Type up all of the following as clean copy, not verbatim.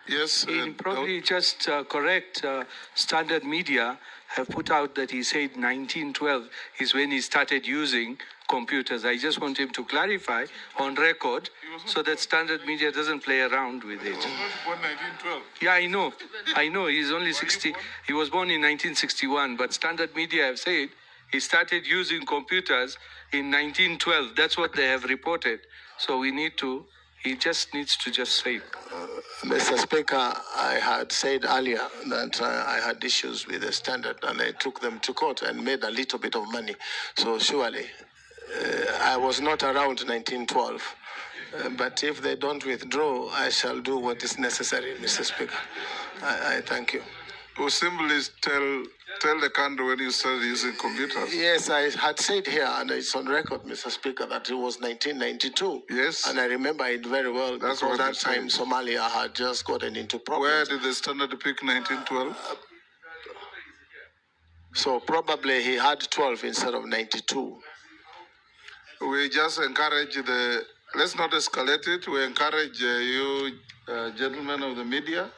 Yes. Probably just correct. Standard Media have put out that he said 1912 is when he started using computers. I just want him to clarify on record so that Standard Media doesn't play around with it. He was not born 1912. Yeah, I know. He's only 60. He was born in 1961, but Standard Media have said he started using computers in 1912. That's what they have reported. So he just needs to just say. Mr. Speaker, I had said earlier that I had issues with the Standard and I took them to court and made a little bit of money. So surely I was not around 1912. But if they don't withdraw, I shall do what is necessary, Mr. Speaker. I thank you. We'll simply tell the country when you started using computers. Yes, I had said here, and it's on record, Mr. Speaker, that it was 1992. Yes. And I remember it very well. That's because what that time Somalia had just gotten into problems. Where did the Standard pick 1912? So probably he had 12 instead of 92. We just encourage let's not escalate it. We encourage you, gentlemen of the media,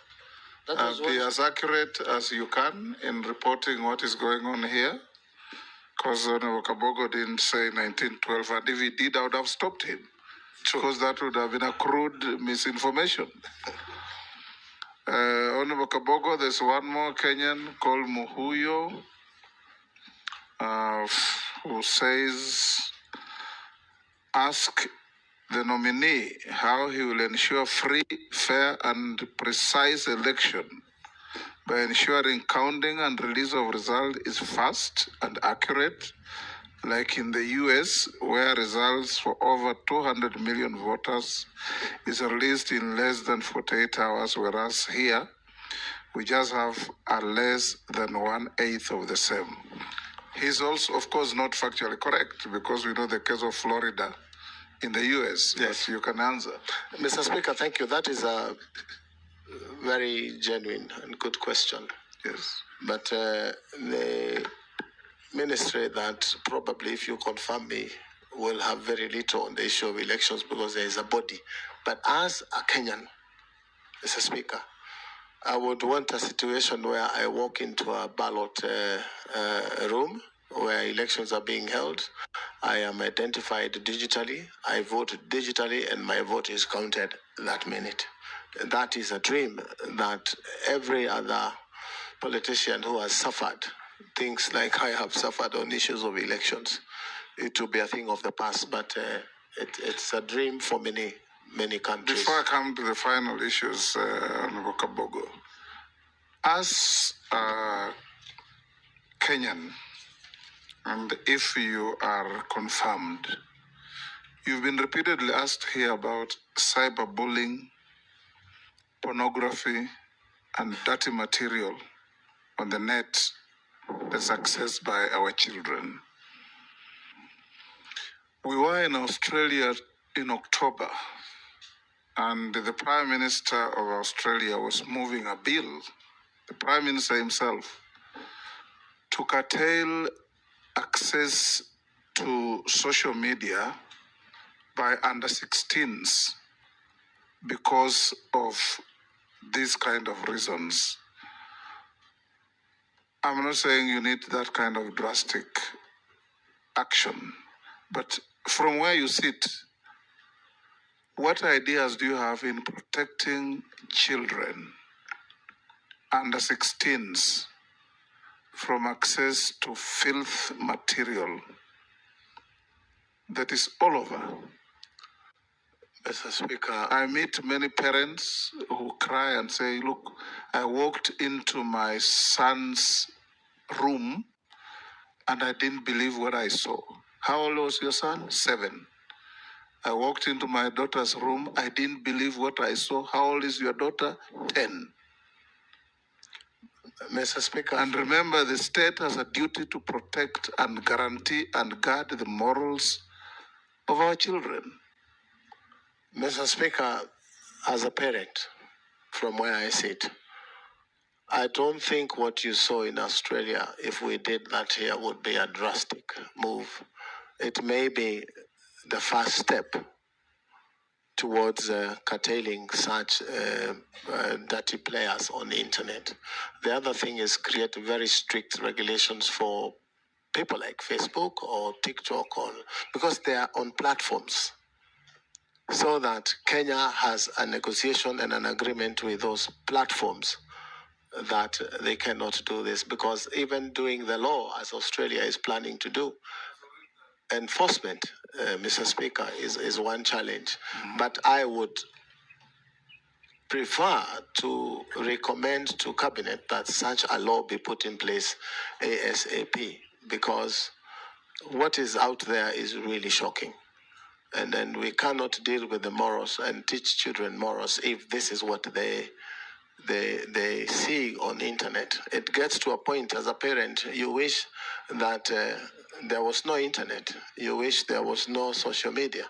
be as accurate as you can in reporting what is going on here. Because Kabogo didn't say 1912, and if he did, I would have stopped him. Because that would have been a crude misinformation. Honorable Kabogo, there's one more Kenyan called Muhuyo, who says, ask the nominee how he will ensure free, fair, and precise election by ensuring counting and release of result is fast and accurate, like in the US, where results for over 200 million voters is released in less than 48 hours, whereas here, we just have a less than 1/8 of the same. He's also, of course, not factually correct, because we know the case of Florida in the US. Yes, you can answer. Mr. Speaker, thank you. That is a very genuine and good question. Yes. But the ministry that probably, if you confirm me, will have very little on the issue of elections because there is a body. But as a Kenyan, Mr. Speaker, I would want a situation where I walk into a ballot room where elections are being held. I am identified digitally, I vote digitally, and my vote is counted that minute. That is a dream that every other politician who has suffered things like I have suffered on issues of elections, it will be a thing of the past, but it's a dream for many countries. Before I come to the final issues, Honorable Kabogo, as a Kenyan, and if you are confirmed, you've been repeatedly asked here about cyberbullying, pornography, and dirty material on the net that's accessed by our children. We were in Australia in October, and the Prime Minister of Australia was moving a bill, the Prime Minister himself, to curtail access to social media by under 16s because of these kind of reasons. I'm not saying you need that kind of drastic action, but from where you sit, what ideas do you have in protecting children under 16s from access to filth material that is all over? Mr. Speaker, I meet many parents who cry and say, look, I walked into my son's room and I didn't believe what I saw. How old was your son? 7. I walked into my daughter's room. I didn't believe what I saw. How old is your daughter? 10. Mr. Speaker. And remember, the state has a duty to protect and guarantee and guard the morals of our children. Mr. Speaker, as a parent, from where I sit, I don't think what you saw in Australia, if we did that here, would be a drastic move. It may be the first step towards curtailing such dirty players on the internet. The other thing is create very strict regulations for people like Facebook or TikTok, because they are on platforms, so that Kenya has a negotiation and an agreement with those platforms that they cannot do this, because even doing the law, as Australia is planning to do, enforcement, Mr. Speaker, is one challenge. But I would prefer to recommend to Cabinet that such a law be put in place ASAP, because what is out there is really shocking. And then we cannot deal with the morals and teach children morals if this is what they see on the internet. It gets to a point as a parent, you wish that there was no internet. You wish there was no social media,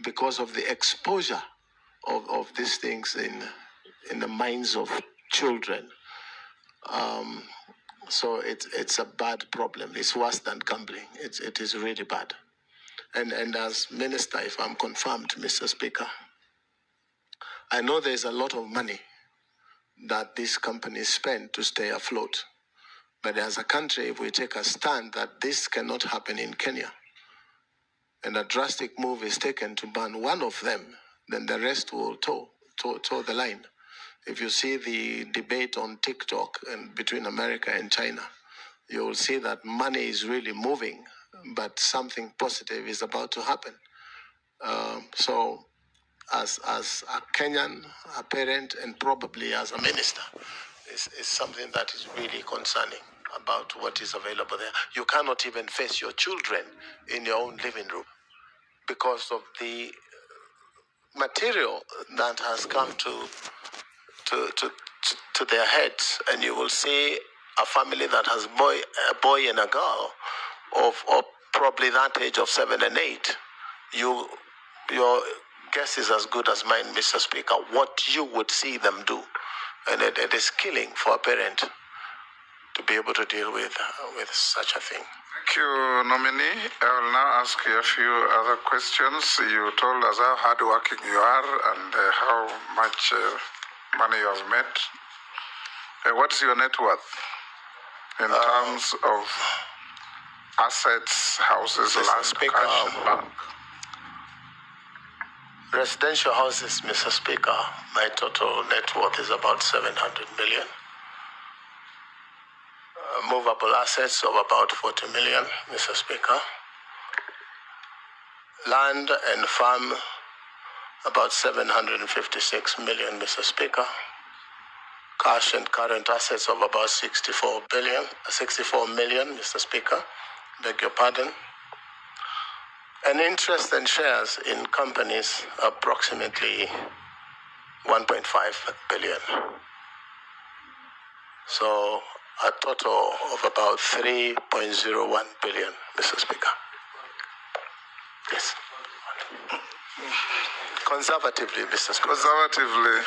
because of the exposure of these things in the minds of children. So it's a bad problem. It's worse than gambling. It is really bad. And as minister, if I'm confirmed, Mr. Speaker, I know there's a lot of money that these companies spend to stay afloat. But as a country, if we take a stand that this cannot happen in Kenya, and a drastic move is taken to ban one of them, then the rest will toe the line. If you see the debate on TikTok and between America and China, you will see that money is really moving, but something positive is about to happen. So as a Kenyan, a parent, and probably as a minister, is something that is really concerning about what is available there. You cannot even face your children in your own living room because of the material that has come to their heads. And you will see a family that has a boy and a girl of probably that age of 7 and 8. Your guess is as good as mine, Mr. Speaker, what you would see them do. And it is killing for a parent to be able to deal with such a thing. Thank you, nominee. I will now ask you a few other questions. You told us how hardworking you are and how much money you have made. What's your net worth in terms of assets, houses, land, Speaker, cash, and bank? Residential houses, Mr. Speaker, my total net worth is about 700 million. Movable assets of about 40 million, Mr. Speaker. Land and farm, about 756 million, Mr. Speaker. Cash and current assets of about 64 million, Mr. Speaker. Beg your pardon. And interest and shares in companies, approximately 1.5 billion. So a total of about 3.01 billion, Mr. Speaker. Yes. Conservatively, Mr. Speaker. Conservatively.